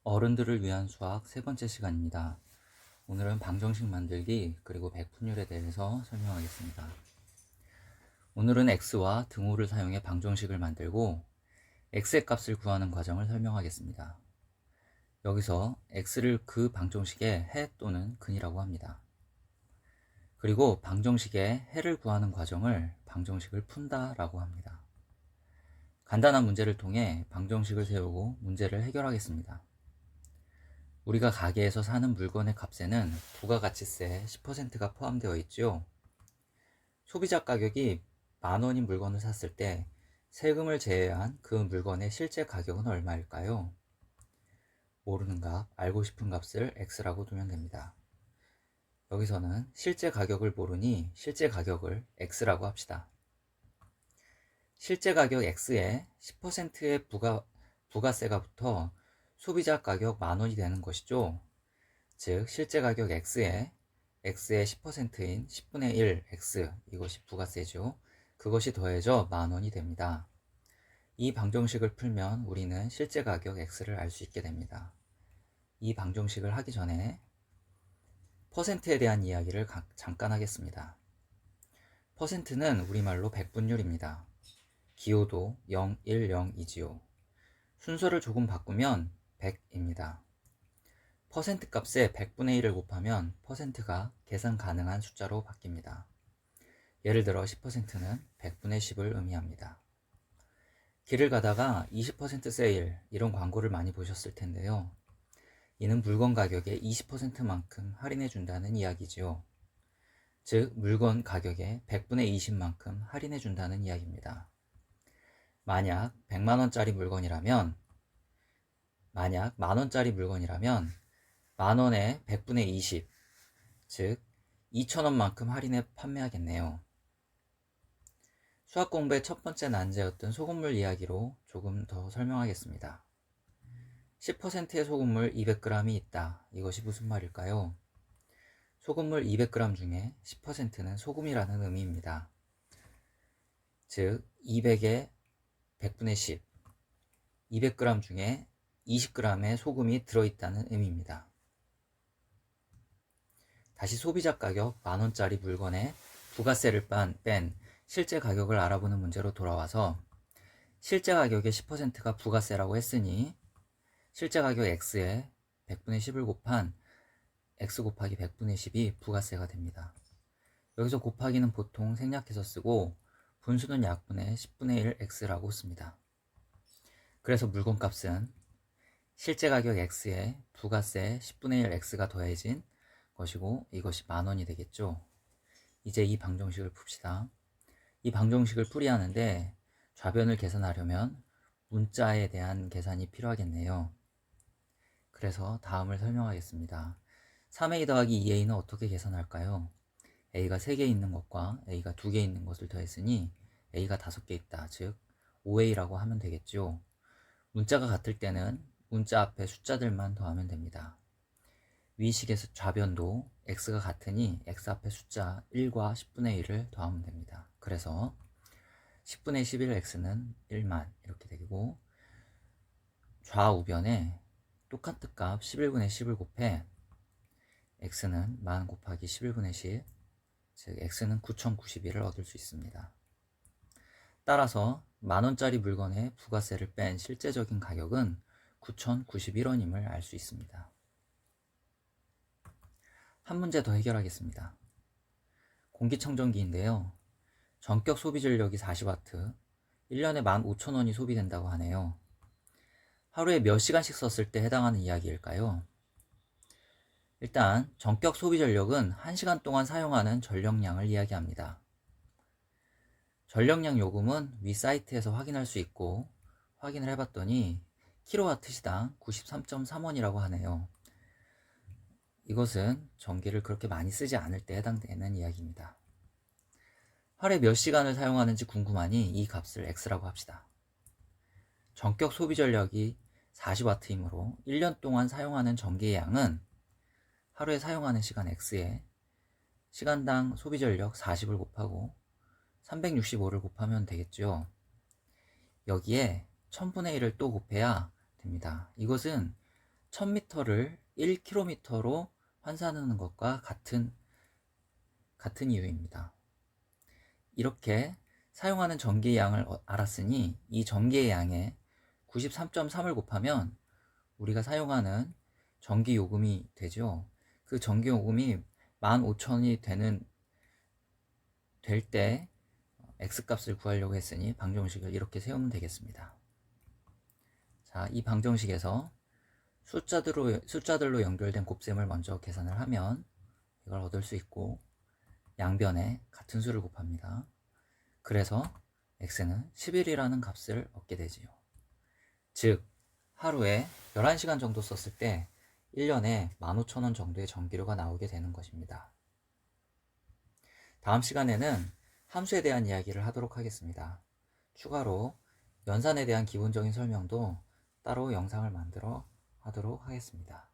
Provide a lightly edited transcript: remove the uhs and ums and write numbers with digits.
어른들을 위한 수학 세 번째 시간입니다. 오늘은 방정식 만들기 그리고 백분율에 대해서 설명하겠습니다. 오늘은 x와 등호를 사용해 방정식을 만들고 x의 값을 구하는 과정을 설명하겠습니다. 여기서 x를 그 방정식의 해 또는 근이라고 합니다. 그리고 방정식의 해를 구하는 과정을 방정식을 푼다 라고 합니다. 간단한 문제를 통해 방정식을 세우고 문제를 해결하겠습니다. 우리가 가게에서 사는 물건의 값에는 부가가치세 10%가 포함되어 있죠. 소비자 가격이 10,000원인 물건을 샀을 때 세금을 제외한 그 물건의 실제 가격은 얼마일까요? 모르는 값, 알고 싶은 값을 x라고 두면 됩니다. 여기서는 실제 가격을 모르니 실제 가격을 x라고 합시다. 실제 가격 x에 10%의 부가세가 붙어 소비자 가격 10,000원이 되는 것이죠. 즉 실제 가격 x의 10%인 10분의 1 x, 이것이 부가세죠. 그것이 더해져 10,000원이 됩니다. 이 방정식을 풀면 우리는 실제 가격 x를 알 수 있게 됩니다. 이 방정식을 하기 전에 퍼센트에 대한 이야기를 잠깐 하겠습니다. 퍼센트는 우리말로 백분율입니다. 기호도 0, 1, 0이지요. 순서를 조금 바꾸면 100입니다. 퍼센트 값에 100분의 1을 곱하면 퍼센트가 계산 가능한 숫자로 바뀝니다. 예를 들어 10%는 100분의 10을 의미합니다. 길을 가다가 20% 세일, 이런 광고를 많이 보셨을 텐데요. 이는 물건 가격의 20%만큼 할인해 준다는 이야기지요. 즉 물건 가격의 100분의 20만큼 할인해 준다는 이야기입니다. 만약 100만원짜리 물건이라면 만원의 100분의 20, 즉 2,000원만큼 할인해 판매하겠네요. 수학 공부의 첫 번째 난제였던 소금물 이야기로 조금 더 설명하겠습니다. 10%의 소금물 200g이 있다. 이것이 무슨 말일까요? 소금물 200g 중에 10%는 소금이라는 의미입니다. 즉 200의 100분의 10, 200g 중에 20g의 소금이 들어있다는 의미입니다. 다시 소비자 가격 10,000원짜리 물건에 부가세를 뺀 실제 가격을 알아보는 문제로 돌아와서 실제 가격의 10%가 부가세라고 했으니 실제 가격 x에 100분의 10을 곱한 x 곱하기 100분의 10이 부가세가 됩니다. 여기서 곱하기는 보통 생략해서 쓰고 분수는 약분의 10분의 1 x라고 씁니다. 그래서 물건값은 실제 가격 x에 부가세 10분의 1 x가 더해진 것이고 이것이 10,000원이 되겠죠. 이제 이 방정식을 풉시다. 이 방정식을 풀이하는데 좌변을 계산하려면 문자에 대한 계산이 필요하겠네요. 그래서 다음을 설명하겠습니다. 3a 더하기 2a는 어떻게 계산할까요? a가 3개 있는 것과 a가 2개 있는 것을 더했으니 a가 5개 있다. 즉 5a라고 하면 되겠죠. 문자가 같을 때는 문자 앞에 숫자들만 더하면 됩니다. 위식에서 좌변도 x가 같으니 x 앞에 숫자 1과 10분의 1을 더하면 됩니다. 그래서 10분의 11x는 1만 이렇게 되고 좌우변에 똑같은 값 11분의 10을 곱해 x는 10,000 곱하기 11분의 10, 즉 x는 9,091을 얻을 수 있습니다. 따라서 10,000원짜리 물건에 부가세를 뺀 실제적인 가격은 9,091원임을 알 수 있습니다. 한 문제 더 해결하겠습니다. 공기청정기인데요. 전격 소비 전력이 40W, 1년에 15,000원이 소비된다고 하네요. 하루에 몇 시간씩 썼을 때 해당하는 이야기일까요? 일단 전격 소비 전력은 1시간 동안 사용하는 전력량을 이야기합니다. 전력량 요금은 위 사이트에서 확인할 수 있고 확인을 해봤더니 킬로와트/시당 93.3원이라고 하네요. 이것은 전기를 그렇게 많이 쓰지 않을 때 해당되는 이야기입니다. 하루에 몇 시간을 사용하는지 궁금하니 이 값을 x라고 합시다. 전격 소비 전력이 40W이므로 1년 동안 사용하는 전기의 양은 하루에 사용하는 시간 x에 시간당 소비 전력 40을 곱하고 365를 곱하면 되겠죠. 여기에 1000분의 1을 또 곱해야 됩니다. 이것은 1000m를 1km로 환산하는 것과 같은 이유입니다. 이렇게 사용하는 전기의 양을 알았으니 이 전기의 양에 93.3을 곱하면 우리가 사용하는 전기 요금이 되죠. 그 전기 요금이 15,000이 될 때 X값을 구하려고 했으니 방정식을 이렇게 세우면 되겠습니다. 자, 이 방정식에서 숫자들로 연결된 곱셈을 먼저 계산을 하면 이걸 얻을 수 있고, 양변에 같은 수를 곱합니다. 그래서 X는 11이라는 값을 얻게 되지요. 즉 하루에 11시간 정도 썼을 때 1년에 15,000원 정도의 전기료가 나오게 되는 것입니다. 다음 시간에는 함수에 대한 이야기를 하도록 하겠습니다. 추가로 연산에 대한 기본적인 설명도 따로 영상을 만들어 하도록 하겠습니다.